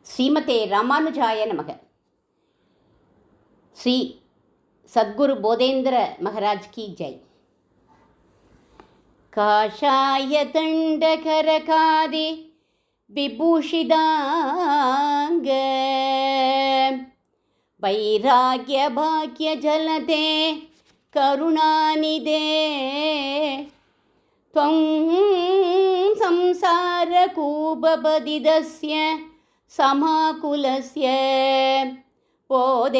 ஸ்ரீமதே ராமானுஜாய நமக. ஸ்ரீ சத்குரு போதேந்திர மகாராஜ் கி ஜெய். காஷாய தண்டகரகாதி விபூஷிதாங்க வைராக்ய பாக்ய ஜலதே கருணாநிதே த்வம் சம்சார கூபபதிதஸ்ய சமாகுலஸ்ய போதேந்திரதேவ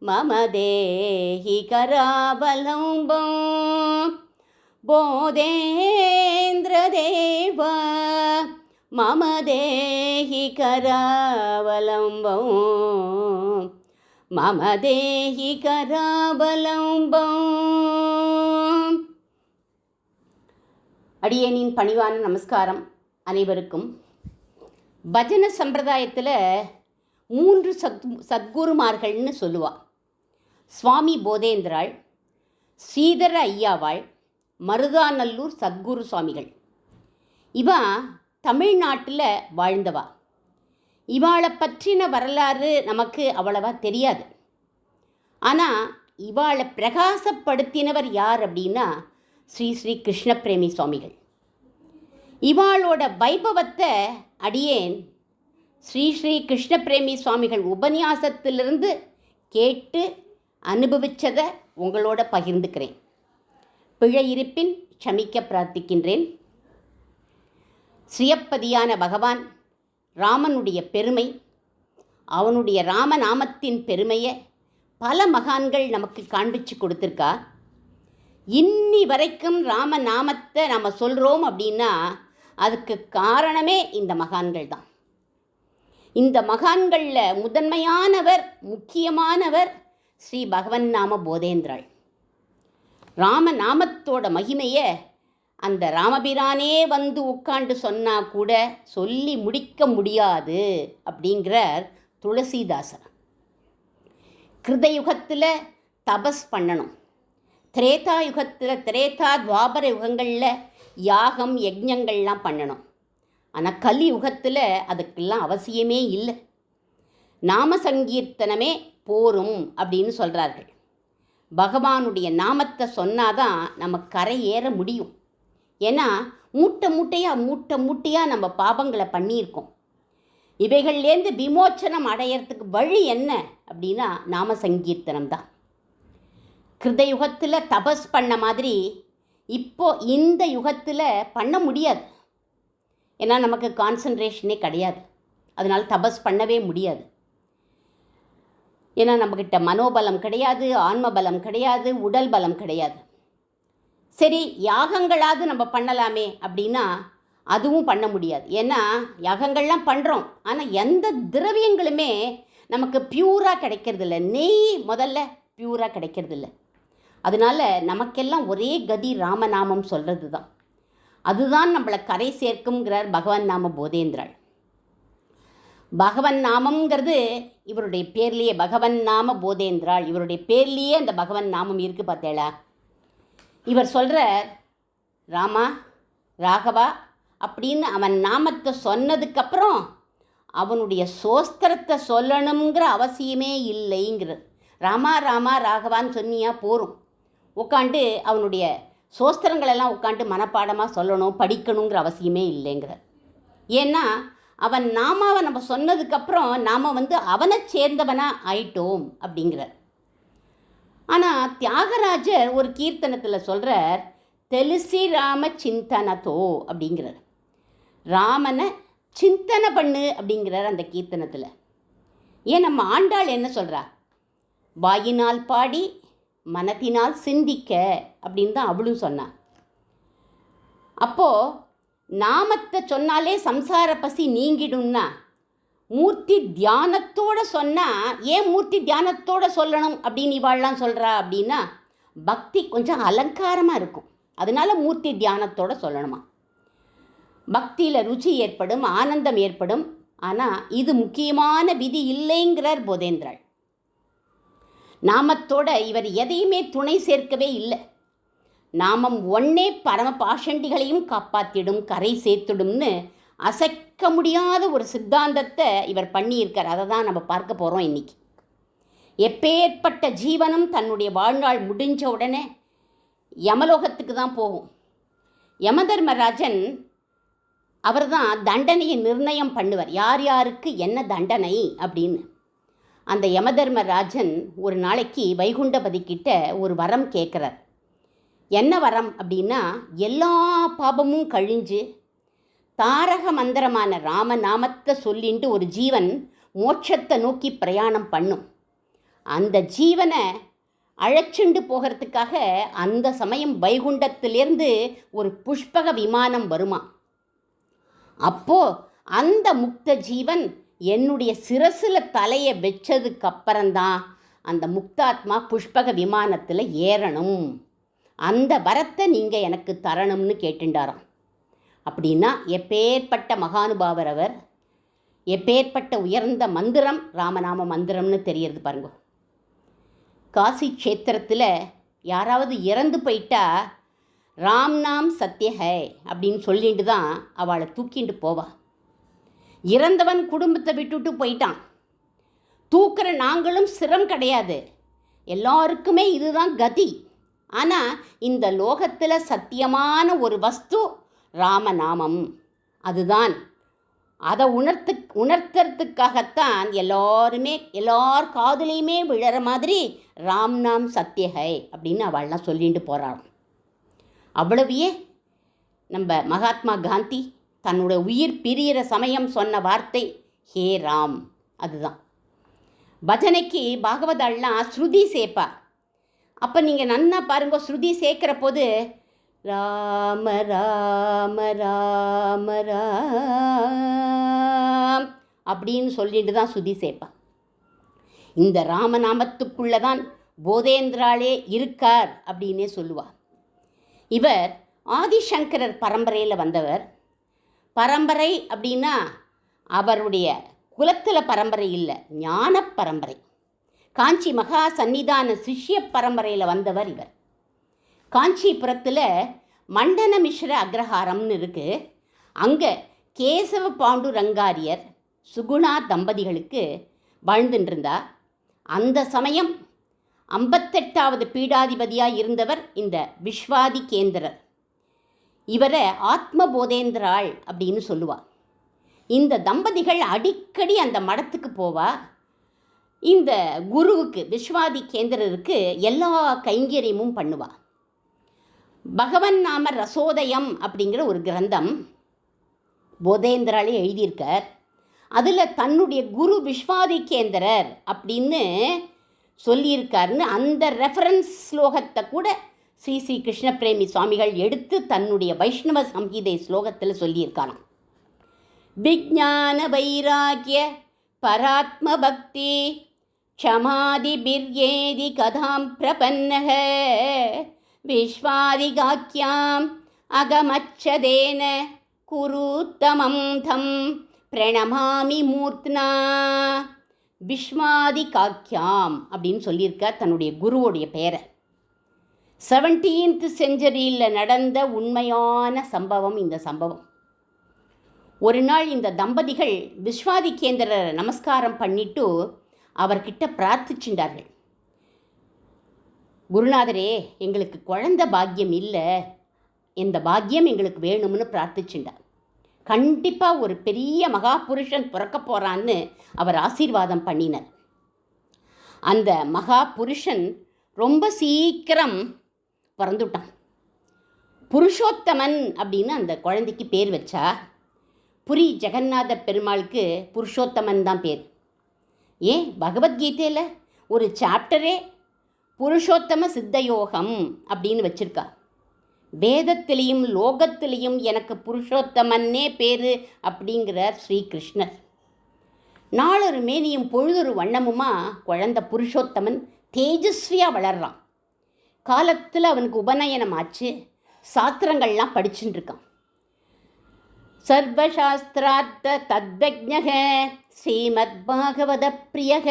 மம தேஹி கராவலம்பம் போதேந்திரதேவ மம தேஹி கராவலம்பம் மம தேஹி கராவலம்பம். அடியேனின் பணிவான நமஸ்காரம் அனைவருக்கும். பஜன சம்பிரதாயத்தில் 3 சத்குருமார்கள்னு சொல்லுவா. சுவாமி போதேந்திராள், ஸ்ரீதர ஐயாவாள், மருதாநல்லூர் சத்குரு சுவாமிகள். இவா தமிழ்நாட்டில் வாழ்ந்தவா. இவாளை பற்றின வரலாறு நமக்கு அவ்வளவா தெரியாது. ஆனால் இவாளை பிரகாசப்படுத்தினவர் யார் அப்படின்னா ஸ்ரீ ஸ்ரீ கிருஷ்ண பிரேமி சுவாமிகள். இவாளோட வைபவத்தை அடியேன் ஸ்ரீ ஸ்ரீ கிருஷ்ண பிரேமி சுவாமிகள் உபன்யாசத்திலிருந்து கேட்டு அனுபவித்ததை உங்களோட பகிர்ந்துக்கிறேன். பிழை இருப்பின் க்ஷமிக்க பிரார்த்திக்கின்றேன். ஸ்ரீயப்பதியான பகவான் ராமனுடைய பெருமை, அவனுடைய ராமநாமத்தின் பெருமையை பல மகான்கள் நமக்கு காண்பிச்சு கொடுத்துருக்கா. இன்னி வரைக்கும் ராமநாமத்தை நம்ம சொல்கிறோம் அப்படின்னா அதுக்கு காரணமே இந்த மகான்கள் தான். இந்த மகான்களில் முதன்மையானவர், முக்கியமானவர் ஸ்ரீ பகவன் நாம போதேந்திராள். ராமநாமத்தோட மகிமையை அந்த ராமபிரானே வந்து உட்காண்டு சொன்னால் கூட சொல்லி முடிக்க முடியாது அப்படிங்கிறார் துளசிதாசர். கிருதயுகத்தில் தபஸ் பண்ணணும், திரேதா யுகத்தில் திரேதா துவாபர யுகங்களில் யாகம் யஜ்ஞங்கள்லாம் பண்ணணும். ஆனால் கலி யுகத்தில் அதுக்கெல்லாம் அவசியமே இல்லை. நாம சங்கீர்த்தனமே போரும் அப்படின்னு சொல்கிறார்கள். பகவானுடைய நாமத்தை சொன்னாதான் நம்ம கரை ஏற முடியும். ஏன்னா மூட்டை மூட்டையாக நம்ம பாபங்களை பண்ணியிருக்கோம். இவைகள்லேருந்து விமோச்சனம் அடையிறதுக்கு வழி என்ன அப்படின்னா நாம சங்கீர்த்தனம் தான். கிருதயுகத்தில் தபஸ் பண்ண மாதிரி இப்போது இந்த யுகத்தில் பண்ண முடியாது. ஏன்னா நமக்கு கான்சன்ட்ரேஷனே கிடையாது. அதனால் தபஸ் பண்ணவே முடியாது. ஏன்னா நம்மக்கிட்ட மனோபலம் கிடையாது, ஆன்மபலம் கிடையாது, உடல் பலம் கிடையாது. சரி, யாகங்களாவது நம்ம பண்ணலாமே அப்படின்னா அதுவும் பண்ண முடியாது. ஏன்னா யாகங்கள்லாம் பண்ணுறோம், ஆனால் எந்த திரவியங்களுமே நமக்கு பியூராக கிடைக்கிறதில்ல. நெய் முதல்ல பியூராக கிடைக்கிறதில்ல. அதனால் நமக்கெல்லாம் ஒரே கதி ராமநாமம் சொல்கிறது தான். அதுதான் நம்மளை கரை சேர்க்குங்கிறார் பகவன் நாம போதேந்திராள். பகவன் நாமங்கிறது இவருடைய பேர்லேயே, பகவன் நாம போதேந்திராள், இவருடைய பேர்லேயே அந்த பகவன் நாமம் இருக்குது பார்த்தேளா. இவர் சொல்கிறார், ராமா ராகவா அப்படின்னு அவன் நாமத்தை சொன்னதுக்கப்புறம் அவனுடைய சோஸ்திரத்தை சொல்லணுங்கிற அவசியமே இல்லைங்கிறது. ராமா ராமா ராகவான்னு சொன்னியா போரும், உட்காண்டு அவனுடைய சோஸ்திரங்களெல்லாம் உட்காந்து மனப்பாடமாக சொல்லணும், படிக்கணுங்கிற அவசியமே இல்லைங்கிறார். ஏன்னா அவன் நாமாவை நம்ம சொன்னதுக்கப்புறம் நாம் அவனை சேர்ந்தவனாக ஆயிட்டோம் அப்படிங்கிறார். ஆனால் தியாகராஜர் ஒரு கீர்த்தனத்தில் சொல்கிறார், தெலுசி ராம சிந்தனதோ அப்படிங்கிறார். ராமனை சிந்தனை பண்ணு அப்படிங்கிறார் அந்த கீர்த்தனத்தில். ஏன் நம்ம ஆண்டாள் என்ன சொல்கிறா, வாயினால் பாடி மனத்தினால் சிந்திக்க அப்படின்னு தான் அவளும் சொன்னான். அப்போது நாமத்தை சொன்னாலே சம்சார பசி நீங்கிடும்னா மூர்த்தி தியானத்தோடு சொன்னால், ஏன் மூர்த்தி தியானத்தோடு சொல்லணும் அப்படின்னு இவாள்லாம் சொல்கிறா அப்படின்னா பக்தி கொஞ்சம் அலங்காரமாக இருக்கும், அதனால மூர்த்தி தியானத்தோடு சொல்லணுமா. பக்தியில் ருச்சி ஏற்படும், ஆனந்தம் ஏற்படும். ஆனால் இது முக்கியமான விதி இல்லைங்கிறார் போதேந்திராள். நாமத்தோட இவர் எதையுமே துணை சேர்க்கவே இல்லை. நாமம் ஒன்னே பரம பாஷண்டிகளையும் காப்பாற்றிடும், கரை சேர்த்துடும்னு அசைக்க முடியாத ஒரு சித்தாந்தத்தை இவர் பண்ணியிருக்கார். அதை தான் நம்ம பார்க்க போகிறோம் இன்றைக்கி. எப்பேற்பட்ட ஜீவனும் தன்னுடைய வாழ்நாள் முடிஞ்ச உடனே யமலோகத்துக்கு தான் போகும். யமதர்மராஜன் அவர் தான் தண்டனையை நிர்ணயம் பண்ணுவார், யார் யாருக்கு என்ன தண்டனை அப்படின்னு. அந்த யமதர்மராஜன் ஒரு நாளைக்கு வைகுண்டபதி கிட்ட ஒரு வரம் கேட்குறார். என்ன வரம் அப்படின்னா, எல்லா பாபமும் கழிஞ்சு தாரக மந்திரமான ராமநாமத்தை சொல்லிட்டு ஒரு ஜீவன் மோட்சத்தை நோக்கி பிரயாணம் பண்ணும். அந்த ஜீவனை அழைச்சிண்டு போகிறதுக்காக அந்த சமயம் வைகுண்டத்திலேருந்து ஒரு புஷ்பக விமானம் வருமா. அப்போது அந்த முக்த ஜீவன் என்னுடைய சிரசில் தலையை வச்சதுக்கப்புறம்தான் அந்த முக்தாத்மா புஷ்பக விமானத்தில் ஏறணும். அந்த வரத்தை நீங்கள் எனக்கு தரணும்னு கேட்டுண்டாராம். அப்படின்னா எப்பேற்பட்ட மகானுபாவர் அவர், எப்பேற்பட்ட உயர்ந்த மந்திரம் ராமநாம மந்திரம்னு தெரியறது பாருங்க. காசி க்ஷேத்திரத்தில் யாராவது இறந்து போயிட்டா ராம் நாம் சத்யஹை அப்படின்னு சொல்லிட்டு தான் அவளை தூக்கிண்டு போவா. இறந்தவன் குடும்பத்தை விட்டுட்டு போயிட்டான், தூக்குற நாங்களும் சிரம் கிடையாது, எல்லாருக்குமே இதுதான் கதி. ஆனால் இந்த லோகத்தில் சத்தியமான ஒரு வஸ்து ராமநாமம், அதுதான். அதை உணர்த்துறதுக்காகத்தான் எல்லார் காதுலையுமே விழற மாதிரி ராம் நாம் சத்யஹை அப்படின்னு அவள்லாம் சொல்லிட்டு போகிறாள். அவ்வளவையே நம்ம மகாத்மா காந்தி தன்னோட உயிர் பிரியிற சமயம் சொன்ன வார்த்தை ஹே ராம். அதுதான் பஜனைக்கு பாகவதாள்லாம் ஸ்ருதி சேர்ப்பா. அப்போ நீங்கள் நன்னா பாருங்க, ஸ்ருதி சேர்க்குற போது ராம ராம ராம ராம் அப்படின்னு சொல்லிட்டு தான் ஸ்ருதி சேர்ப்பா. இந்த ராமநாமத்துக்குள்ளே தான் போதேந்திராளே இருக்கார் அப்படின்னே சொல்லுவாள். இவர் ஆதிசங்கரர் பரம்பரையில் வந்தவர். பரம்பரை அப்படின்னா அவருடைய குலத்தில் பரம்பரை இல்லை, ஞான பரம்பரை. காஞ்சி மகா சந்நிதான சிஷ்ய பரம்பரையில் வந்தவர் இவர். காஞ்சிபுரத்தில் மண்டன மிஸ்ர அக்ரஹாரம்னு இருக்குது. அங்கே கேசவ பாண்டுரங்காரியர் சுகுணா தம்பதிகளுக்கு வாழ்ந்துட்டுருந்தா. அந்த சமயம் 58வது பீடாதிபதியாக இருந்தவர் இந்த விஸ்வாதி கேந்திரர். இவரை ஆத்மபோதேந்திராள் அப்படின்னு சொல்லுவாள். இந்த தம்பதிகள் அடிக்கடி அந்த மடத்துக்கு போவா. இந்த குருவுக்கு விஸ்வாதி கேந்திரருக்கு எல்லா கைங்கரியமும் பண்ணுவாள். பகவன் நாம ரசோதயம் அப்படிங்கிற ஒரு கிரந்தம் போதேந்திராலே எழுதியிருக்கார். அதில் தன்னுடைய குரு விஸ்வாதி கேந்திரர் அப்படின்னு சொல்லியிருக்காருன்னு அந்த ரெஃபரன்ஸ் ஸ்லோகத்தை கூட ஸ்ரீ ஸ்ரீ கிருஷ்ணபிரேமி சுவாமிகள் எடுத்து தன்னுடைய வைஷ்ணவ சம்ஹிதை ஸ்லோகத்தில் சொல்லியிருக்காராம். விஜ்ஞான வைராக்கிய பராத்ம பக்தி க்ஷமாதி பிர்யேதி கதாம் பிரபன்னஹ விஸ்வாதிகாக்கியாம் அகமச்சதேன குருத்தமம் தம் பிரணமாமி மூர்த்னா. விஸ்வாதி காக்கியாம் அப்படின்னு சொல்லியிருக்கார் தன்னுடைய குருவோடைய பேரை. 17th செஞ்சுரியில் நடந்த உண்மையான சம்பவம் இந்த சம்பவம். ஒரு நாள் இந்த தம்பதிகள் விஸ்வாதி கேந்திரரை நமஸ்காரம் பண்ணிட்டு அவர்கிட்ட பிரார்த்திச்சுட்டார்கள். குருநாதரே, எங்களுக்கு குழந்த பாக்கியம் இல்லை, இந்த பாக்கியம் எங்களுக்கு வேணும்னு பிரார்த்திச்சுட்டார். கண்டிப்பாக ஒரு பெரிய மகாபுருஷன் பிறக்க போகிறான்னு அவர் ஆசீர்வாதம் பண்ணினார். அந்த மகாபுருஷன் ரொம்ப சீக்கிரம் பிறந்துட்டான். புருஷோத்தமன் அப்படின்னு அந்த குழந்தைக்கு பேர் வச்சா. புரி ஜெகநாத பெருமாளுக்கு புருஷோத்தமன் தான் பேர். ஏன் பகவத்கீதையில் ஒரு சாப்டரே புருஷோத்தம சித்தயோகம் அப்படின்னு வச்சுருக்கா. வேதத்திலையும் லோகத்திலையும் எனக்கு புருஷோத்தமன்னே பேர் அப்படிங்கிறார் ஸ்ரீகிருஷ்ணர். நாளொரு மேனியும் பொழுதொரு வண்ணமுமா குழந்த புருஷோத்தமன் தேஜஸ்வியாக வளர்றான். காலத்தில் அவனுக்கு உபநயனம் ஆச்சு, சாஸ்திரங்கள்லாம் படிச்சுட்டு இருக்கான். சர்வசாஸ்திரார்த்த தத்வஜ்ஞக ஸ்ரீமத் பாகவத பிரியக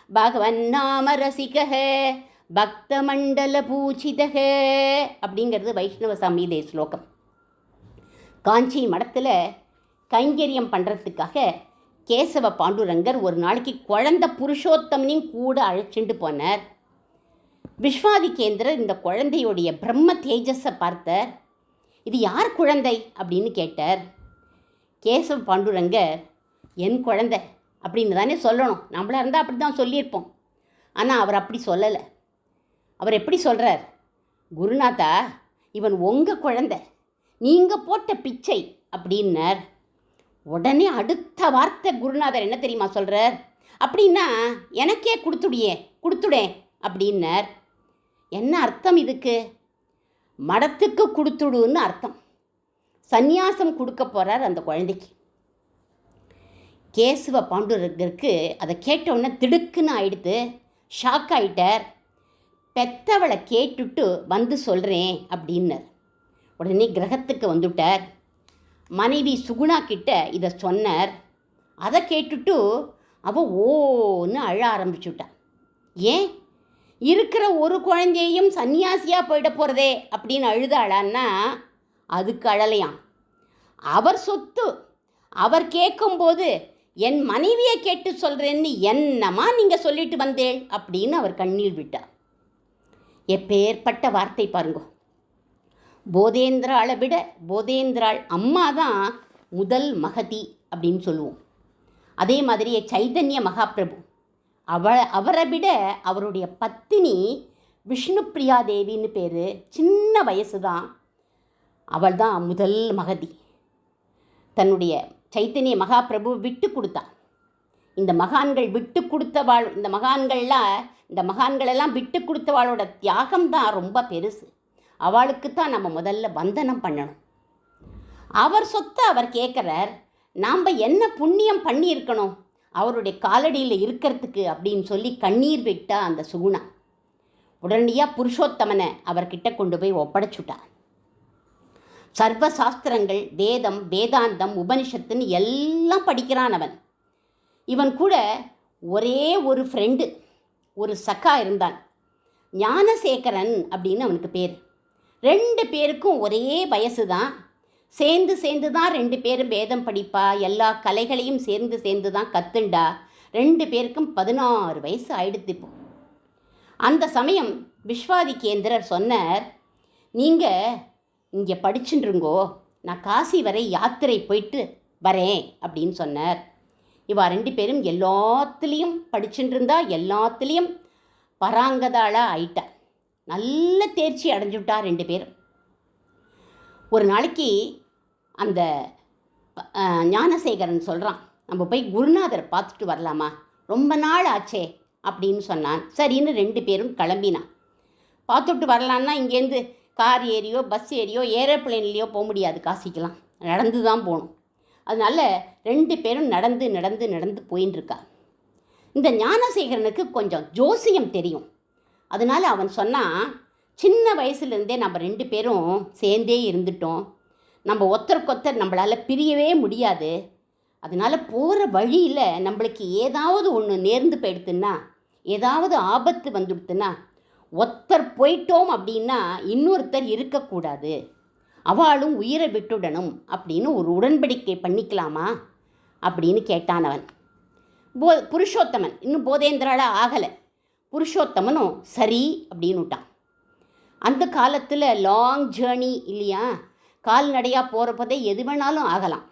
பகவன் நாம ரசிகக பக்தமண்டல பூஜிதக அப்படிங்கிறது வைஷ்ணவ சம்ஹிதை ஸ்லோகம். காஞ்சி மடத்தில் கைங்கரியம் பண்ணுறதுக்காக கேசவ பாண்டுரங்கர் ஒரு நாளைக்கு குழந்தை புருஷோத்தமனையும் கூட அழைச்சிட்டு போனார். விஸ்வாதிகேந்திரர் இந்த குழந்தையுடைய பிரம்ம தேஜஸை பார்த்தார். இது யார் குழந்தை அப்படின்னு கேட்டார். கேசவ பாண்டுரங்கர், என் குழந்தை அப்படின்னு தானே சொல்லணும், நம்மளாக இருந்தால் அப்படி தான் சொல்லியிருப்போம். ஆனால் அவர் அப்படி சொல்லலை. அவர் எப்படி சொல்கிறார், குருநாதா இவன் உங்கள் குழந்தை, நீங்கள் போட்ட பிச்சை அப்படின்னார். உடனே அடுத்த வார்த்தை குருநாதர் என்ன தெரியுமா சொல்கிறார், அப்படின்னா எனக்கே கொடுத்துடேன் அப்படின்னார். என்ன அர்த்தம் இதுக்கு? மடத்துக்கு கொடுத்துடுன்னு அர்த்தம். சந்நியாசம் கொடுக்க போகிறார் அந்த குழந்தைக்கு. கேசவ பாண்டுரங்கருக்கு அதை கேட்டவுடனே திடுக்குன்னு ஆயிடுத்து. ஷாக் ஆகிட்டார். பெத்தவளை கேட்டுட்டு வந்து சொல்கிறேன் அப்படின்னார். உடனே கிரகத்துக்கு வந்துட்டார். மனைவி சுகுணா கிட்ட இதை சொன்னார். அதை கேட்டுட்டு அவள் ஓன்னு அழ ஆரம்பிச்சுட்டான். ஏன் இருக்கிற ஒரு குழந்தையையும் சன்னியாசியாக போயிட போகிறதே அப்படின்னு அழுதாளான்னா அதுக்கு அழலையாம். அவர் சொத்து அவர் கேட்கும்போது என் மனைவியை கேட்டு சொல்கிறேன்னு என்னம்மா நீங்கள் சொல்லிட்டு வந்தேள் அப்படின்னு அவர் கண்ணீர் விட்டார். எப்பேற்பட்ட வார்த்தை பாருங்க. போதேந்திராளை விட போதேந்திராள் அம்மா தான் முதல் மகதி அப்படின்னு சொல்லுவோம். அதே மாதிரியே சைதன்ய மகாபிரபு அவரை விட அவருடைய பத்தினி விஷ்ணுப்பிரியா தேவின்னு பேர், சின்ன வயசு தான், அவள் தான் முதல் மகதி. தன்னுடைய சைத்தன்ய மகாபிரபு விட்டு கொடுத்தா. இந்த மகான்கள் விட்டு கொடுத்தவாள், இந்த மகான்களெல்லாம் விட்டு கொடுத்தவாளோட தியாகம் தான் ரொம்ப பெருசு. அவளுக்குத்தான் நம்ம முதல்ல வந்தனம் பண்ணணும். அவர் சொத்தை அவர் கேட்குறார். நாம் என்ன புண்ணியம் பண்ணியிருக்கணும் அவருடைய காலடியில் இருக்கிறதுக்கு அப்படின்னு சொல்லி கண்ணீர் விட்டா அந்த சுகுணா. உடனடியாக புருஷோத்தமனை அவர்கிட்ட கொண்டு போய் ஒப்படைச்சுட்டா. சர்வ சாஸ்திரங்கள், வேதம், வேதாந்தம், உபனிஷத்துன்னு எல்லாம் படிக்கிறான் அவன். இவன் கூட ஒரே ஒரு ஃப்ரெண்டு, ஒரு சக்கா இருந்தான், ஞானசேகரன் அப்படின்னு அவனுக்கு பேர். 2 பேருக்கும் ஒரே வயசு தான். சேர்ந்து தான் 2 பேரும் வேதம் படிப்பா, எல்லா கலைகளையும் சேர்ந்து தான் கத்துண்டா. 2 பேருக்கும் 16 வயசு ஆயிடுத்து இப்போ. அந்த சமயம் விஸ்வாதிகேந்திரர் சொன்னார், நீங்கள் இங்கே படிச்சுருங்கோ, நான் காசி வரை யாத்திரை போயிட்டு வரேன் அப்படின்னு சொன்னார். இவா 2 பேரும் எல்லாத்துலேயும் படிச்சுட்டு இருந்தா, எல்லாத்துலேயும் பராங்கதாளாக ஆயிட்டா. நல்ல தேர்ச்சி அடைஞ்சுட்டா 2 பேரும். ஒரு நாளைக்கு அந்த ஞானசேகரன் சொல்கிறான், நம்ம போய் குருநாதரை பார்த்துட்டு வரலாமா, ரொம்ப நாள் ஆச்சே அப்படின்னு சொன்னான். சரின்னு 2 பேரும் கிளம்பினான். பார்த்துட்டு வரலான்னா இங்கேருந்து கார் ஏறியோ பஸ் ஏறியோ ஏரோப்ளேன்லேயோ போக முடியாது, காசிக்கலாம் நடந்து தான் போகணும். அதனால் 2 பேரும் நடந்து போயின்னு இருக்கா. இந்த ஞானசேகரனுக்கு கொஞ்சம் ஜோசியம் தெரியும். அதனால் அவன் சொன்னான், சின்ன வயசுலேருந்தே நம்ம 2 பேரும் சேர்ந்தே இருந்துட்டோம், நம்ம ஒருத்தருக்கொத்தர் நம்மளால் பிரியவே முடியாது. அதனால் போகிற வழியில் நம்மளுக்கு ஏதாவது ஒன்று நேர்ந்து போயிடுத்துன்னா, ஏதாவது ஆபத்து வந்துடுத்துன்னா, ஒருத்தர் போயிட்டோம் அப்படின்னா இன்னொருத்தர் இருக்கக்கூடாது, அவளும் உயிரை விட்டுடணும் அப்படின்னு ஒரு உடன்படிக்கை பண்ணிக்கலாமா அப்படின்னு கேட்டான் அவன். புருஷோத்தமன் இன்னும் போதேந்திரால ஆகலை. புருஷோத்தமனும் சரி அப்படின்னு விட்டான். அந்த காலத்தில் லாங் ஜேர்னி இல்லையா, கால்நடையாக போகிறப்பதே எது வேணாலும் ஆகலாம்.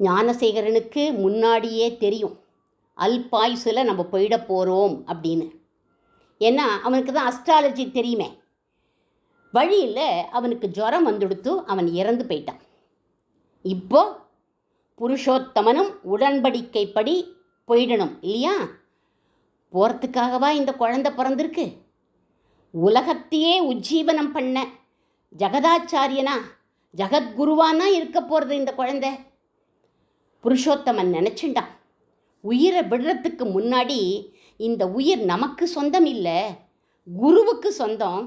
ஞானசேகரனுக்கு முன்னாடியே தெரியும் அல்பாயுசில் நம்ம போயிட போகிறோம் அப்படின்னு. ஏன்னா அவனுக்கு தான் அஸ்ட்ராலஜி தெரியுமே. வழியில் அவனுக்கு ஜுரம் வந்துடுத்து, அவன் இறந்து போயிட்டான். இப்போ புருஷோத்தமனும் உடன்படிக்கைப்படி போயிடணும் இல்லையா. போகிறதுக்காகவா இந்த குழந்தை பிறந்திருக்கு? உலகத்தையே உஜ்ஜீவனம் பண்ண ஜகதாச்சாரியனா, ஜகத்குருவானா இருக்க போகிறது இந்த குழந்தை. புருஷோத்தமன் நினச்சிண்டான், உயிரை விடுறதுக்கு முன்னாடி இந்த உயிர் நமக்கு சொந்தம் இல்லை, குருவுக்கு சொந்தம்.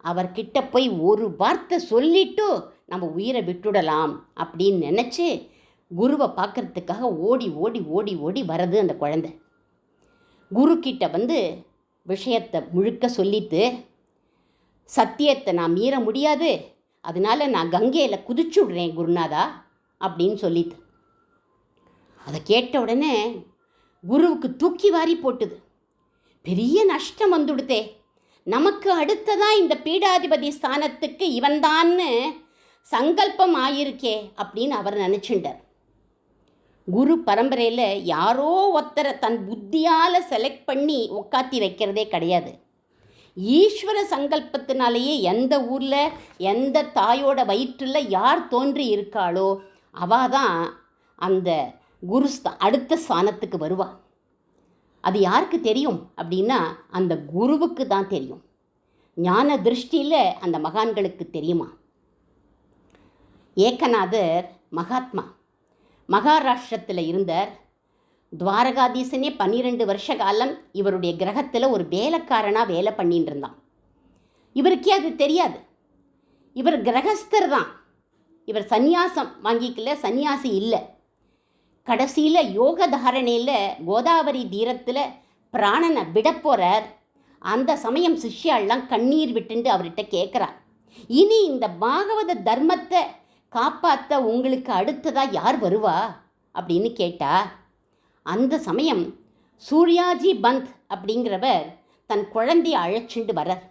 அவர்கிட்ட போய் ஒரு வார்த்தை சொல்லிட்டு நம்ம உயிரை விட்டுடலாம் அப்படின்னு நினச்சி குருவை பார்க்குறதுக்காக ஓடி ஓடி ஓடி ஓடி வரது அந்த குழந்தை. குருக்கிட்ட வந்து விஷயத்தை முழுக்க சொல்லிட்டு, சத்தியத்தை நான் மீற முடியாது, அதனால் நான் கங்கையில் குதிச்சுடுறேன் குருநாதா அப்படின்னு சொல்லிது. அதை கேட்ட உடனே குருவுக்கு தூக்கி வாரி போட்டுது. பெரிய நஷ்டம் வந்துடுதே, நமக்கு அடுத்ததான் இந்த பீடாதிபதி ஸ்தானத்துக்கு இவன்தான்னு சங்கல்பம் ஆயிருக்கே அப்படின்னு அவர் நினச்சிண்டார். குரு பரம்பரையில் யாரோ ஒருத்தரை தன் புத்தியால் செலக்ட் பண்ணி உட்காத்தி வைக்கிறதே கிடையாது. ஈஸ்வர சங்கல்பத்தினாலேயே எந்த ஊரில் எந்த தாயோட வயிற்றில் யார் தோன்றி இருக்காளோ அவள் தான் அந்த அடுத்த ஸ்தானத்துக்கு வருவா. அது யாருக்கு தெரியும் அப்படின்னா அந்த குருவுக்கு தான் தெரியும். ஞான திருஷ்டியில் அந்த மகான்களுக்கு தெரியுமா? ஏகநாதர் மகாத்மா மகாராஷ்டிரத்தில் இருந்தார். துவாரகாதீசனே 12 வருஷ காலம் இவருடைய கிரகத்தில் ஒரு வேலைக்காரனாக வேலை பண்ணிட்டு இருந்தான். இவருக்கே அது தெரியாது. இவர் கிரகஸ்தர் தான். இவர் சந்நியாசம் வாங்கிக்கல, சந்நியாசி இல்லை. கடைசியில் யோக தாரணையில் கோதாவரி தீரத்தில் பிராணனை விட போகிறார். அந்த சமயம் சிஷ்யாலாம் கண்ணீர் விட்டுண்டு அவர்கிட்ட கேட்குறார், இனி இந்த பாகவத தர்மத்தை காப்பாற்ற உங்களுக்கு அடுத்ததாக யார் வருவா அப்படின்னு கேட்டா. அந்த சமயம் சூர்யாஜி பந்த் அப்படிங்கிறவர் தன் குழந்தைய அழைச்சிண்டு வரார்.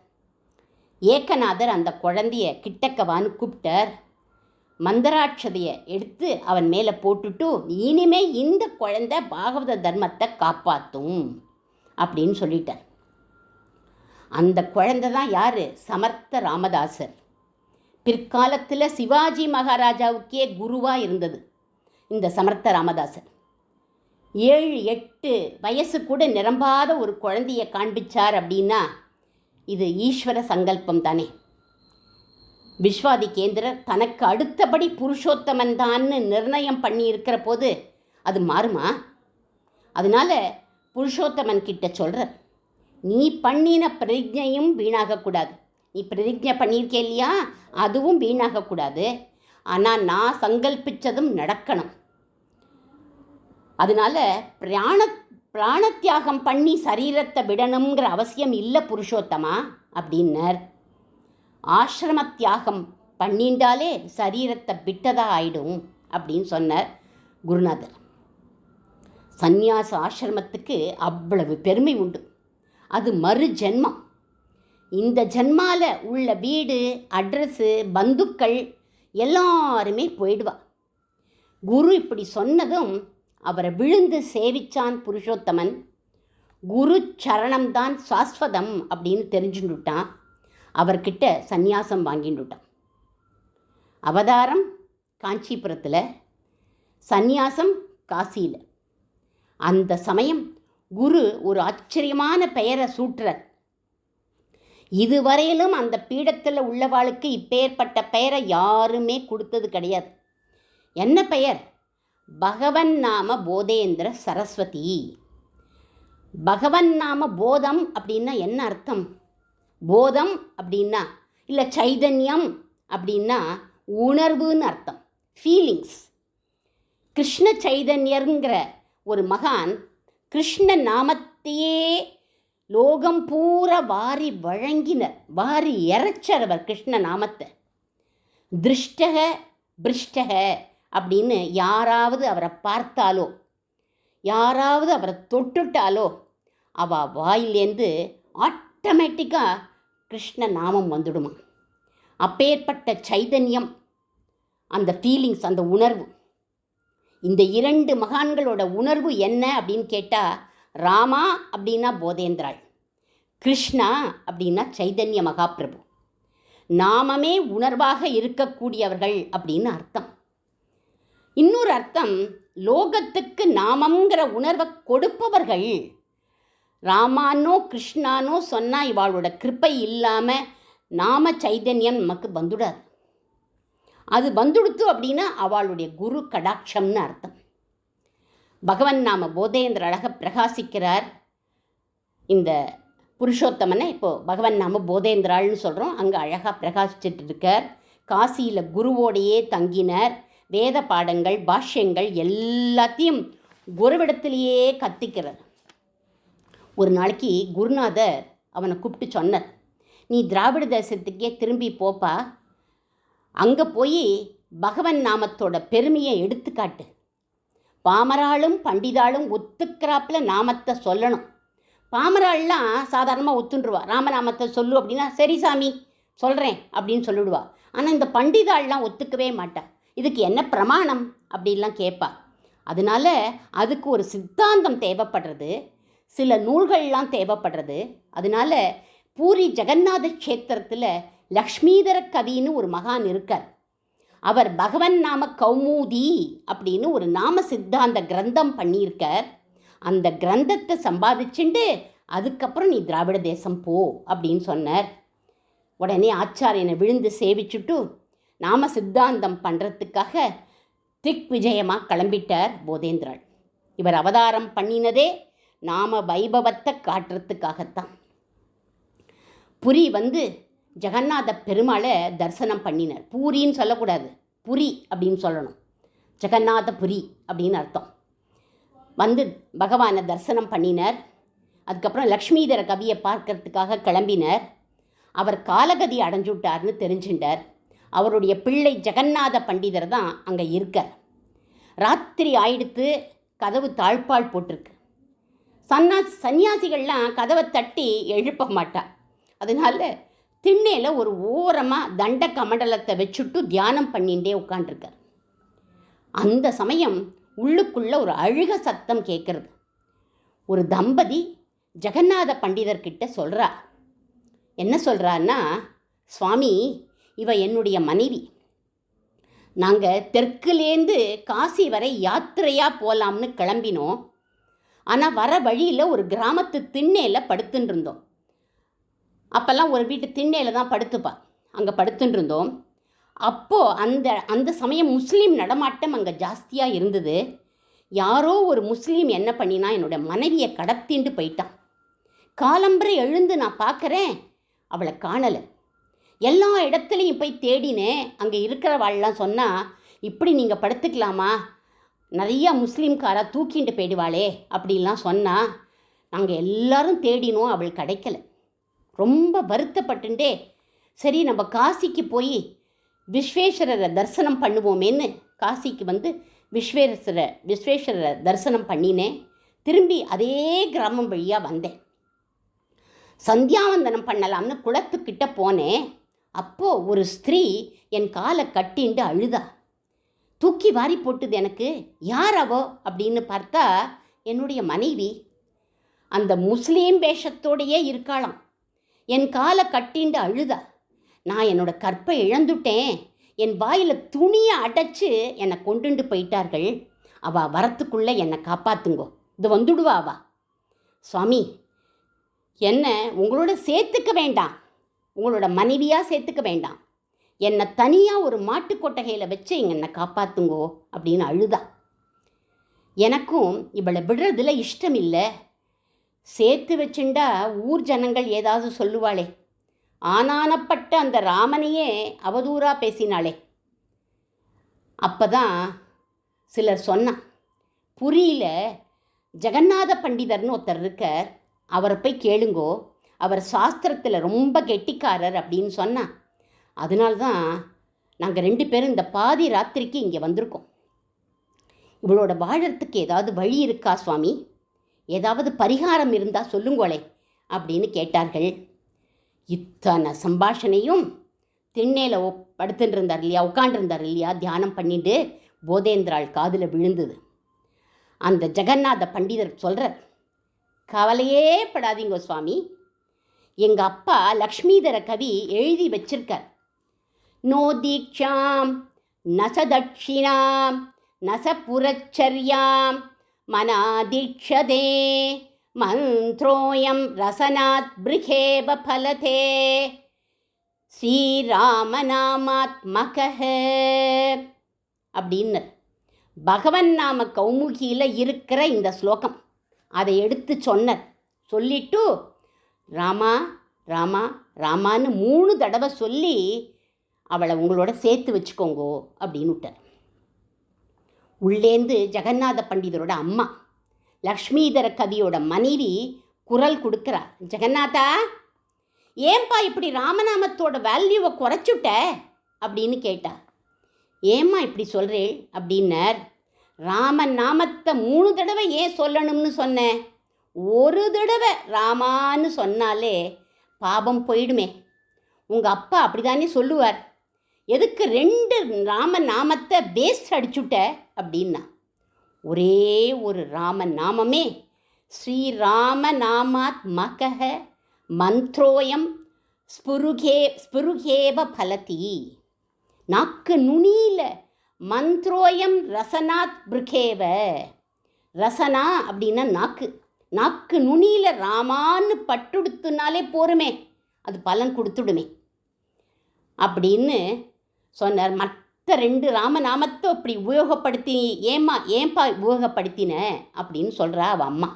ஏகநாதர் அந்த குழந்தைய கிட்டக்கவான்னு கூப்பிட்டார். மந்திராட்சதையை எடுத்து அவன் மேலே போட்டுட்டு, இனிமே இந்த குழந்தை பாகவத தர்மத்தை காப்பாற்றும் அப்படின்னு சொல்லிட்டார். அந்த குழந்தை தான் யார்? சமர்த்த ராமதாசர். பிற்காலத்தில் சிவாஜி மகாராஜாவுக்கே குருவாக இருந்தது இந்த சமர்த்த ராமதாசர். 7-8 வயசு கூட நிரம்பாத ஒரு குழந்தையை காண்பிச்சார் அப்படின்னா இது ஈஸ்வர சங்கல்பம் தானே. விஸ்வாதிகேந்திரர் தனக்கு அடுத்தபடி புருஷோத்தமன் தான்னு நிர்ணயம் பண்ணி இருக்கிற போது அது மாறுமா? அதனால் புருஷோத்தமன் கிட்ட சொல்கிறார், நீ பண்ணின பிரதிஜையும் வீணாகக்கூடாது. நீ பிரதிஜை பண்ணியிருக்கே இல்லையா, அதுவும் வீணாகக்கூடாது. ஆனால் நான் சங்கல்பித்ததும் நடக்கணும். அதனால் பிராணத்தியாகம் பண்ணி சரீரத்தை விடணுங்கிற அவசியம் இல்லை புருஷோத்தமா அப்படின்னர். ஆசிரம தியாகம் பண்ணிண்டாலே சரீரத்தை விட்டதாக ஆயிடும் அப்படின்னு சொன்னார் குருநாதர். சந்நியாச ஆசிரமத்துக்கு அவ்வளவு பெருமை உண்டு. அது மறு ஜென்மம். இந்த ஜென்மாவில் உள்ள வீடு, அட்ரஸ்ஸு, பந்துக்கள் எல்லாருமே போயிடுவா. குரு இப்படி சொன்னதும் அவரை விழுந்து சேவிச்சான் புருஷோத்தமன். குரு சரணம்தான் சாஸ்வதம் அப்படின்னு தெரிஞ்சுட்டான். அவர்கிட்ட சந்நியாசம் வாங்கிட்டுட்டான். அவதாரம் காஞ்சிபுரத்தில், சந்நியாசம் காசியில். அந்த சமயம் குரு ஒரு ஆச்சரியமான பெயரை சூட்டுறார். இதுவரையிலும் அந்த பீடத்தில் உள்ளவாளுக்கு இப்பேற்பட்ட பெயரை யாருமே கொடுத்தது கிடையாது. என்ன பெயர்? பகவன் நாம போதேந்திர சரஸ்வதி. பகவன் நாம போதம் அப்படின்னா என்ன அர்த்தம்? போதம் அப்படின்னா இல்லை சைதன்யம் அப்படின்னா உணர்வுன்னு அர்த்தம், ஃபீலிங்ஸ். கிருஷ்ண சைதன்யருங்கிற ஒரு மகான் கிருஷ்ண நாமத்தையே லோகம் பூரா வாரி வழங்கினர், வாரி இறைச்சர் அவர் கிருஷ்ண நாமத்தை. திருஷ்டக பிருஷ்டக அப்படின்னு யாராவது அவரை பார்த்தாலோ யாராவது அவரை தொட்டுட்டாலோ அவள் வாயிலேருந்து ஆட்டோமேட்டிக்காக கிருஷ்ண நாமம் வந்துடுமா. அப்பேற்பட்ட சைதன்யம், அந்த ஃபீலிங்ஸ், அந்த உணர்வு. இந்த 2 மகான்களோட உணர்வு என்ன அப்படின்னு கேட்டால், ராமா அப்படின்னா போதேந்திராள், கிருஷ்ணா அப்படின்னா சைதன்ய மகாபிரபு. நாமமே உணர்வாக இருக்கக்கூடியவர்கள் அப்படின்னு அர்த்தம். இன்னொரு அர்த்தம், லோகத்துக்கு நாமங்கிற உணர்வை கொடுப்பவர்கள். ராமானோ கிருஷ்ணானோ சொன்னால் இவாளோட கிருப்பை இல்லாமல் நாம சைதன்யம் நமக்கு வந்துடாது. அது வந்துடுத்து அப்படின்னா அவளுடைய குரு கடாட்சம்னு அர்த்தம். பகவன் நாம போதேந்திர அழக பிரகாசிக்கிறார். இந்த புருஷோத்தமனை இப்போது பகவன் நாம போதேந்திராள்னு சொல்கிறோம். அங்கே அழகாக பிரகாசிச்சுட்டு இருக்கார். காசியில் குருவோடையே தங்கினார். வேத பாடங்கள், பாஷ்யங்கள் எல்லாத்தையும் குருவிடத்திலேயே கத்திக்கிறார். ஒரு நாளைக்கு குருநாதர் அவனை கூப்பிட்டு சொன்னார், நீ திராவிட தேசத்துக்கே திரும்பி போப்பா, அங்கே போய் பகவன் நாமத்தோட பெருமையை எடுத்துக்காட்டு. பாமராளும் பண்டிதாளும் ஒத்துக்கிறாப்புல நாமத்தை சொல்லணும். பாமராள்லாம் சாதாரணமாக ஒத்துண்டுருவா. ராமநாமத்தை சொல்லு அப்படின்னா சரி சாமி சொல்கிறேன் அப்படின்னு சொல்லிடுவா. ஆனால் இந்த பண்டிதாள்லாம் ஒத்துக்கவே மாட்டா. இதுக்கு என்ன பிரமாணம் அப்படின்லாம் கேட்பா. அதனால அதுக்கு ஒரு சித்தாந்தம் தேவைப்படுறது, சில நூல்கள்லாம் தேவைப்படுறது. அதனால பூரி ஜெகநாத க்ஷேத்திரத்தில் லக்ஷ்மீதர கவின்னு ஒரு மகான் இருக்கார். அவர் பகவன் நாம கௌமுதி அப்படின்னு ஒரு நாம சித்தாந்த கிரந்தம் பண்ணியிருக்கார். அந்த கிரந்தத்தை சம்பாதிச்சுண்டு அதுக்கப்புறம் நீ திராவிட தேசம் போ அப்படின்னு சொன்னார். உடனே ஆச்சாரியனை விழுந்து சேவிச்சுட்டு நாம சித்தாந்தம் பண்ணுறதுக்காக திக் விஜயமாக கிளம்பிட்டார் போதேந்திராள். இவர் அவதாரம் பண்ணினதே நாம வைபவத்தை காட்டுறதுக்காகத்தான். புரி ஜெகநாத பெருமாளை தரிசனம் பண்ணினார். பூரின்னு சொல்லக்கூடாது, புரி அப்படின்னு சொல்லணும். ஜெகநாத புரி அப்படின்னு அர்த்தம். பகவானை தரிசனம் பண்ணினார். அதுக்கப்புறம் லக்ஷ்மீதர கவியை பார்க்கறதுக்காக கிளம்பினார். அவர் காலகதி அடைஞ்சுட்டார்னு தெரிஞ்சுட்டார். அவருடைய பிள்ளை ஜெகநாத பண்டிதர் தான் அங்கே இருக்கார். ராத்திரி ஆயிடுத்து, கதவு தாழ்பால் போட்டிருக்கு. சன்னியாசிகள்லாம் கதவை தட்டி எழுப்ப மாட்டா. அதனால திண்ணையில் ஒரு ஓரமாக தண்ட கமண்டலத்தை வச்சுட்டு தியானம் பண்ணிகிட்டே உட்காண்டிருக்கார். அந்த சமயம் உள்ளுக்குள்ளே ஒரு அழுக சத்தம் கேட்குறது. ஒரு தம்பதி ஜெகநாத பண்டிதர்கிட்ட சொல்கிறா. என்ன சொல்கிறான்னா, சுவாமி, இவ என்னுடைய மனைவி. நாங்கள் தெற்குலேருந்து காசி வரை யாத்திரையாக போகலாம்னு கிளம்பினோம். ஆனால் வர வழியில் ஒரு கிராமத்து திண்ணையில் படுத்துன்னு இருந்தோம். அப்போல்லாம் ஒரு வீட்டு திண்ணையில் தான் படுத்துப்பா. அங்கே படுத்துன்னு இருந்தோம். அப்போது அந்த சமயம் முஸ்லீம் நடமாட்டம் அங்கே ஜாஸ்தியாக இருந்தது. யாரோ ஒரு முஸ்லீம் என்ன பண்ணினா, என்னோட மனைவியை கடத்திண்டு போயிட்டான். காலம்பரை எழுந்து நான் பார்க்குறேன், அவளை காணலை. எல்லா இடத்துலையும் போய் தேடினேன். அங்கே இருக்கிறவாள்லாம் சொன்னால், இப்படி நீங்கள் படுத்துக்கலாமா, நிறையா முஸ்லீம்காரா தூக்கிண்டு போயிடுவாளே அப்படின்லாம் சொன்னால், நாங்கள் எல்லாரும் தேடினோம், அவள் கிடைக்கல. ரொம்ப வருத்தப்பட்டுண்டே, சரி நம்ம காசிக்கு போய் விஸ்வேஸ்வரரை தரிசனம் பண்ணுவோமேன்னு காசிக்கு விஸ்வேஸ்வரரை தரிசனம் பண்ணினேன். திரும்பி அதே கிராமம் வழியாக வந்தேன். சந்தியாவந்தனம் பண்ணலாம்னு குளத்துக்கிட்ட போனேன். அப்போது ஒரு ஸ்திரீ என் காலை கட்டிண்டு அழுதா. தூக்கி வாரி போட்டுது எனக்கு. யார் அவோ அப்படின்னு பார்த்தா என்னுடைய மனைவி. அந்த முஸ்லீம் வேஷத்தோடையே இருக்காளாம். என் காலை கட்டிண்டு அழுதா. நான் என்னோடய கற்பை இழந்துட்டேன். என் வாயில் துணியை அடைச்சி என்னை கொண்டுண்டு போயிட்டார்கள். அவள் வரத்துக்குள்ளே என்னை காப்பாற்றுங்கோ, இது வந்துடுவா அவா. சுவாமி, என்ன உங்களோட சேர்த்துக்க வேண்டாம், உங்களோட மனைவியாக சேர்த்துக்க வேண்டாம், என்னை தனியாக ஒரு மாட்டு கொட்டகையில் வச்சு என்னை காப்பாற்றுங்கோ அப்படின்னு அழுதா. எனக்கும் இவளை விடுறதுல இஷ்டம் இல்லை. சேர்த்து வச்சுண்டா ஊர் ஜனங்கள் ஏதாவது சொல்லுவாளே, ஆனானப்பட்ட அந்த ராமனையே அவதூறாக பேசினாளே. அப்போ தான் சிலர் சொன்னான், புரியில ஜெகநாத பண்டிதர்னு ஒருத்தர் இருக்கார், அவரை போய் கேளுங்கோ, அவர் சாஸ்திரத்தில் ரொம்ப கெட்டிக்காரர் அப்படின்னு சொன்னான். அதனால்தான் நாங்கள் 2 பேரும் இந்த பாதி ராத்திரிக்கு இங்கே வந்திருக்கோம். இவளோட வாழறதுக்கு ஏதாவது வழி இருக்கா சுவாமி, ஏதாவது பரிகாரம் இருந்தால் சொல்லுங்களே அப்படின்னு கேட்டார்கள். இத்தனை சம்பாஷணையும் திண்ணையில் படுத்துட்டு இருந்தார் இல்லையா, உட்காண்டிருந்தார் இல்லையா, தியானம் பண்ணிட்டு போதேந்திராள் காதில் விழுந்தது. அந்த ஜெகநாத பண்டிதர் சொல்கிறார், கவலையே படாதீங்க சுவாமி, எங்கள் அப்பா லக்ஷ்மீதர கவி எழுதி வச்சிருக்கார். நோ தீக்ஷாம் நச தட்சிணாம் நச புரச்சரியாம் மனாதீக்ஷதே மந்த்ரோயம் ரசனாத் பிருகேவ பலதே ஸ்ரீராமநாமாத்மகஹ அப்படின்னு பகவன் நாம கௌமுகியில் இருக்கிற இந்த ஸ்லோகம் அதை எடுத்து சொன்னார். சொல்லிட்டு ராமா ராமா ராமான்னு 3 தடவை சொல்லி அவளை உங்களோட சேர்த்து வச்சுக்கோங்கோ அப்படின்னு விட்டார். உள்ளேந்து ஜெகநாத பண்டிதரோட அம்மா லக்ஷ்மீதர கவியோட மனைவி குரல் கொடுக்குறா, ஜெகநாதா, ஏன்பா இப்படி ராமநாமத்தோட வேல்யூவை குறைச்சுட்ட அப்படின்னு கேட்டா. ஏம்மா இப்படி சொல்கிறேள் அப்படின்னார். ராமன் நாமத்தை 3 தடவை ஏன் சொல்லணும்னு சொன்னேன்? ஒரு தடவை ராமான்னு சொன்னாலே பாபம் போயிடுமே. உங்கள் அப்பா அப்படிதானே சொல்லுவார். எதுக்கு 2 ராம நாமத்தை பேஸ்ட் அடிச்சுட்ட அப்படின்னா, ஒரே ஒரு ராம நாமமே ஸ்ரீராம நாமாத் மகஹ மந்த்ரோயம் ஸ்புருகேவ பலதி. நாக்கு நுனியில் மந்த்ரோயம் ரசனாத் பிருகேவ. ரசனா அப்படின்னா நாக்கு. நாக்கு நுனியில் ராமான்னு பட்டுடுத்துனாலே போருமே, அது பலன் கொடுத்துடுமே அப்படின்னு சொன்னார். மற்ற 2 ராமநாமத்தை அப்படி உபயோகப்படுத்தி ஏன்பா உபயோகப்படுத்தின அப்படின்னு சொல்கிறா அவள் அம்மா.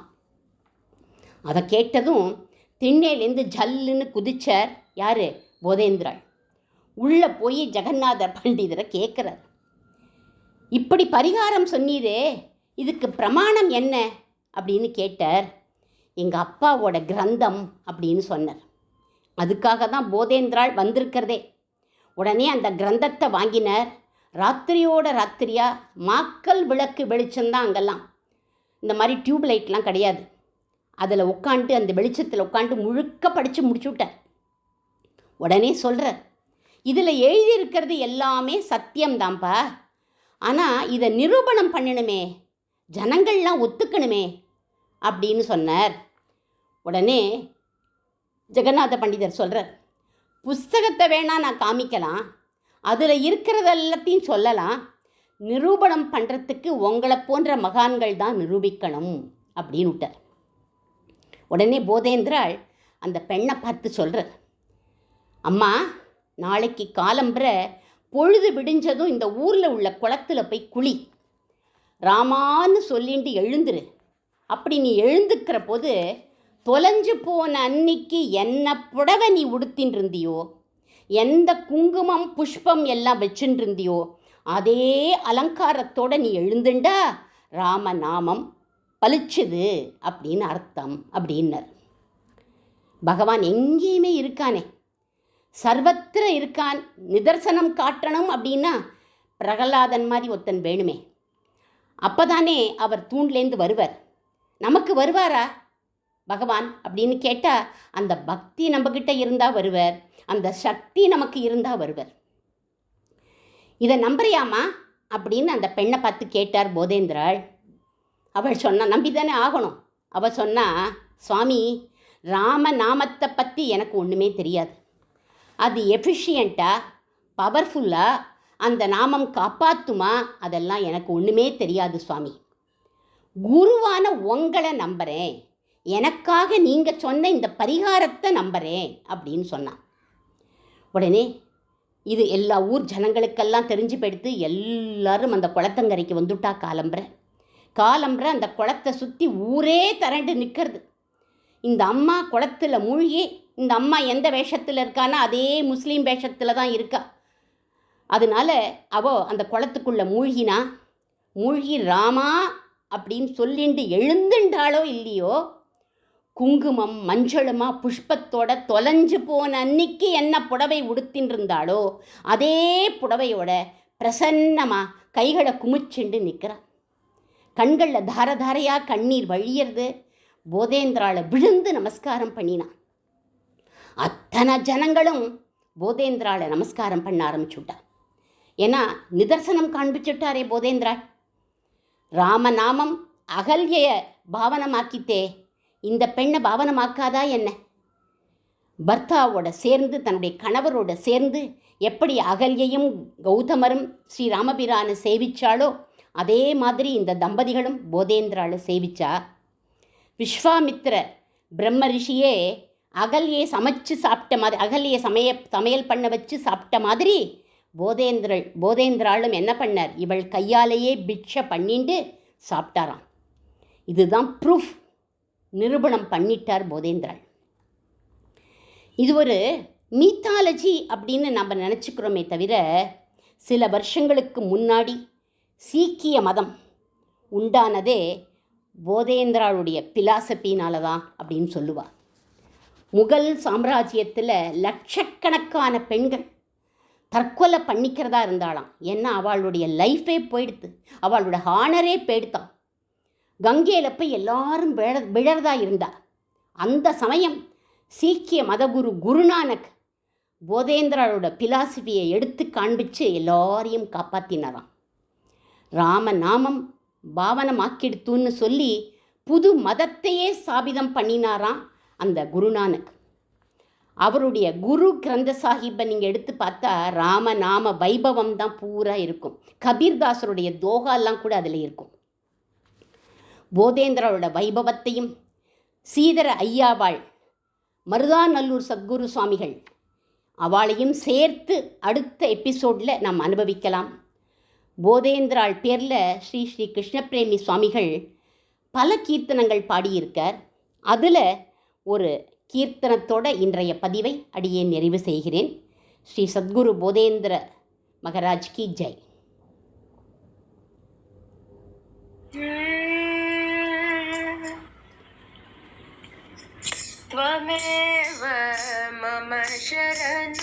அதை கேட்டதும் திண்ணையிலேருந்து ஜல்லுன்னு குதிச்சார். யார்? போதேந்திராள். உள்ளே போய் ஜெகநாதர் பண்டிதரை கேட்குறார். இப்படி பரிகாரம் சொன்னீரே, இதுக்கு பிரமாணம் என்ன அப்படின்னு கேட்டார். எங்கள் அப்பாவோட கிரந்தம் அப்படின்னு சொன்னார். அதுக்காக தான் போதேந்திராள் வந்திருக்கிறதே. உடனே அந்த கிரந்தத்தை வாங்கினார். ராத்திரியோட ராத்திரியாக மாக்கல் விளக்கு வெளிச்சம்தான் அங்கெல்லாம். இந்த மாதிரி டியூப் லைட்லாம் கிடையாது. அதில் உட்காந்து அந்த வெளிச்சத்தில் உட்காந்து முழுக்க படித்து முடிச்சுவிட்டார். உடனே சொல்கிறார், இதில் எழுதியிருக்கிறது எல்லாமே சத்தியம்தான்ப்பா, ஆனால் இதை நிரூபணம் பண்ணணுமே, ஜனங்கள்லாம் ஒத்துக்கணுமே அப்படின்னு சொன்னார். உடனே ஜெகநாத பண்டிதர் சொல்கிறார், புஸ்தகத்தை வேணால் நான் காமிக்கலாம், அதில் இருக்கிறது எல்லாத்தையும் சொல்லலாம், நிரூபணம் பண்ணுறதுக்கு உங்களை போன்ற மகான்கள் தான் நிரூபிக்கணும் அப்படின்னு விட்டார். உடனே போதேந்திராள் அந்த பெண்ணை பார்த்து சொல்கிறார், அம்மா, நாளைக்கு காலம்புற பொழுது விடிஞ்சதும் இந்த ஊரில் உள்ள குளத்தில் போய் குளி, ராமான்னு சொல்லிட்டு எழுந்துரு. அப்படி நீ எழுந்துக்கிற போது தொலைஞ்சு போன அன்னைக்கு என்ன புடவை நீ உடுத்தின்னு இருந்தியோ, எந்த குங்குமம் புஷ்பம் எல்லாம் வச்சுட்டு இருந்தியோ, அதே அலங்காரத்தோடு நீ எழுந்துண்டா ராமநாமம் பலிச்சுது அப்படின்னு அர்த்தம் அப்படின்னர். பகவான் எங்கேயுமே இருக்கானே, சர்வத்திர இருக்கான். நிதர்சனம் காட்டணும் அப்படின்னா பிரகலாதன் மாதிரி ஒருத்தன் வேணுமே, அப்போதானே அவர் தூண்லேருந்து வருவார். நமக்கு வருவாரா பகவான் அப்படின்னு கேட்டால், அந்த பக்தி நம்மக்கிட்ட இருந்தால் வருவார், அந்த சக்தி நமக்கு இருந்தால் வருவார். இதை நம்புறியாமா அப்படின்னு அந்த பெண்ணை பார்த்து கேட்டார் போதேந்திராள். அவள் சொன்னா, நம்பிதானே ஆகணும். அவள் சொன்னா, சுவாமி, ராம நாமத்தை பற்றி எனக்கு ஒன்றுமே தெரியாது. அது எஃபிஷியண்ட்டாக பவர்ஃபுல்லாக அந்த நாமம் காப்பாற்றுமா, அதெல்லாம் எனக்கு ஒன்றுமே தெரியாது சுவாமி. குருவான உங்களை நம்புகிறேன், எனக்காக நீங்கள் சொன்ன இந்த பரிகாரத்தை நம்புகிறேன் அப்படின்னு சொன்னான். உடனே இது எல்லா ஊர் ஜனங்களுக்கெல்லாம் தெரிஞ்சு போயிடுத்து. எல்லாரும் அந்த குளத்தங்கரைக்கு வந்துட்டா. காலம்புற அந்த குளத்தை சுற்றி ஊரே திரண்டு நிற்கிறது. இந்த அம்மா குளத்தில் மூழ்கி, இந்த அம்மா எந்த வேஷத்தில் இருக்கான்னா அதே முஸ்லீம் வேஷத்தில் தான் இருக்கா. அதனால அந்த குளத்துக்குள்ளே மூழ்கி ராமா அப்படின்னு சொல்லிண்டு எழுந்துண்டாளோ இல்லையோ, குங்குமம் மஞ்சளுமா புஷ்பத்தோட தொலைஞ்சு போன அன்னைக்கு என்ன புடவை உடுத்தின்னு இருந்தாளோ அதே புடவையோட பிரசன்னமாக கைகளை குமிச்சுண்டு நிற்கிறான். கண்களில் தாரதாரையாக கண்ணீர் வழியிறது. போதேந்திராளை விழுந்து நமஸ்காரம் பண்ணினான். அத்தனை ஜனங்களும் போதேந்திராளை நமஸ்காரம் பண்ண ஆரம்பிச்சுட்டார். ஏன்னா நிதர்சனம் காண்பிச்சுட்டாரே போதேந்திராள். ராமநாமம் அகல்ய பாவனமாக்கித்தே, இந்த பெண்ணை பாவனமாக்காதா என்ன? பர்த்தாவோட சேர்ந்து, தன்னுடைய கணவரோட சேர்ந்து எப்படி அகல்யையும் கௌதமரும் ஸ்ரீராமபிரானை சேவிச்சாளோ அதே மாதிரி இந்த தம்பதிகளும் போதேந்திராளை சேவிச்சா. விஸ்வாமித்திர பிரம்ம ரிஷியே அகல்யை சமைச்சு சாப்பிட்ட மாதிரி, அகல்யை சமையல் பண்ண வச்சு சாப்பிட்ட மாதிரி போதேந்திராளும் என்ன பண்ணார், இவள் கையாலேயே பிட்சை பண்ணிட்டு சாப்பிட்டாராம். இதுதான் ப்ரூஃப், நிரூபணம் பண்ணிட்டார் போதேந்திராள். இது ஒரு மீத்தாலஜி அப்படின்னு நம்ம நினச்சிக்கிறோமே தவிர, சில வருஷங்களுக்கு முன்னாடி சீக்கிய மதம் உண்டானதே போதேந்திராளுடைய பிலாசபினால தான் அப்படின்னு சொல்லுவாள். முகல் சாம்ராஜ்யத்தில் லட்சக்கணக்கான பெண்கள் தற்கொலை பண்ணிக்கிறதா இருந்தாளாம். ஏன்னா அவளுடைய லைஃபே போயிடுத்து, அவளோட ஹானரே போயிடுத்தான். கங்கையில் போய் எல்லாரும் விழறதா இருந்தா. அந்த சமயம் சீக்கிய மதகுரு குருநானக் போதேந்திராவோட பிலாசபியை எடுத்து காண்பிச்சு எல்லாரையும் காப்பாற்றினாராம். ராமநாமம் பாவனமாக்கிடுத்துன்னு சொல்லி புது மதத்தையே ஸ்தாபிதம் பண்ணினாராம் அந்த குருநானக். அவருடைய குரு கிரந்த சாஹிப்பை நீங்கள் எடுத்து பார்த்தா ராமநாம வைபவம் தான் பூரா இருக்கும். கபீர்தாசருடைய தோகாலாம் கூட அதில் இருக்கும். போதேந்திராவோட வைபவத்தையும் சீதர ஐயாவாள், மருதாநல்லூர் சத்குரு சுவாமிகள் அவளையும் சேர்த்து அடுத்த எபிசோடில் நாம் அனுபவிக்கலாம். போதேந்திராள் பேரில் ஸ்ரீ ஸ்ரீ கிருஷ்ணபிரேமி சுவாமிகள் பல கீர்த்தனங்கள் பாடியிருக்கார். அதில் ஒரு கீர்த்தனத்தோட இன்றைய பதிவை அடியேன் நிறைவு செய்கிறேன். ஸ்ரீ சத்குரு போதேந்திர மகராஜ் கி ஜெய். त्वमेव मम शरणं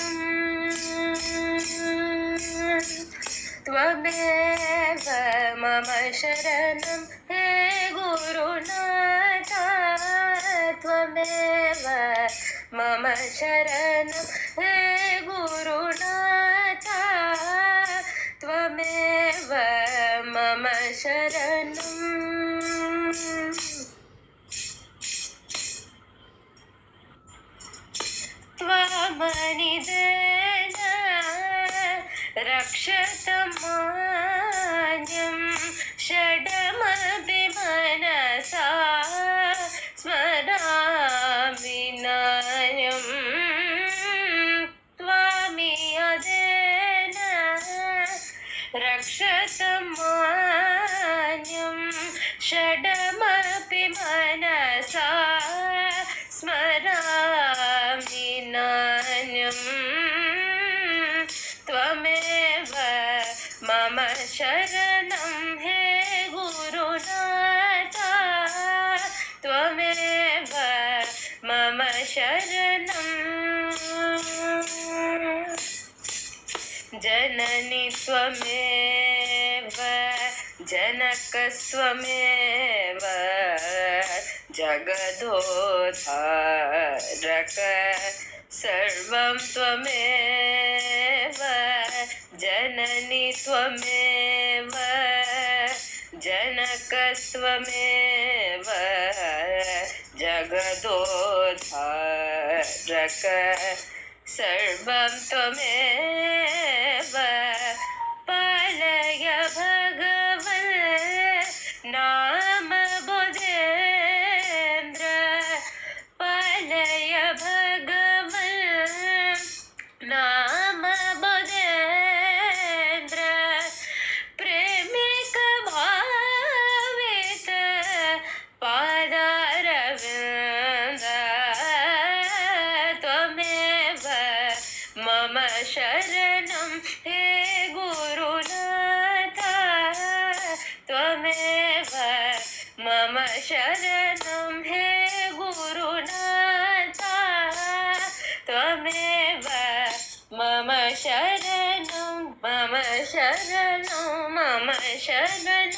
त्वमेव मम शरणं हे गुरुनाथ त्वमेव मम शरणं हे गुरुनाथ त्वमेव मम शरणं त्वमनिदेन रक्षतमान्यं षडमपि मनसा स्मरामि नान्यं त्वमियदेन रक्षतमान्यं षडमपि मनसा स्मरामि नान्यं त्वमेव मम शरणं हे गुरुनाथ त्वमेव मम शरणं जननि त्वमेव जनकस्त्वमेव जगदोद्धारक सर्वं त्वमेव जननि त्वमेव जनकस्त्वमेव जगदोद्धारक सर्वं त्वमेव पालय भगवन् नाम बोधेन्द्र पालय भगवन् नाम बोधेन्द्र प्रेमिक भावित पादारविन्द त्वमेव मम शरणं हे गुरुनाथ त्वमेव मम शरणं हे गुरुनाथ त्वमेव मम शरणं मम शरणं मम शरणं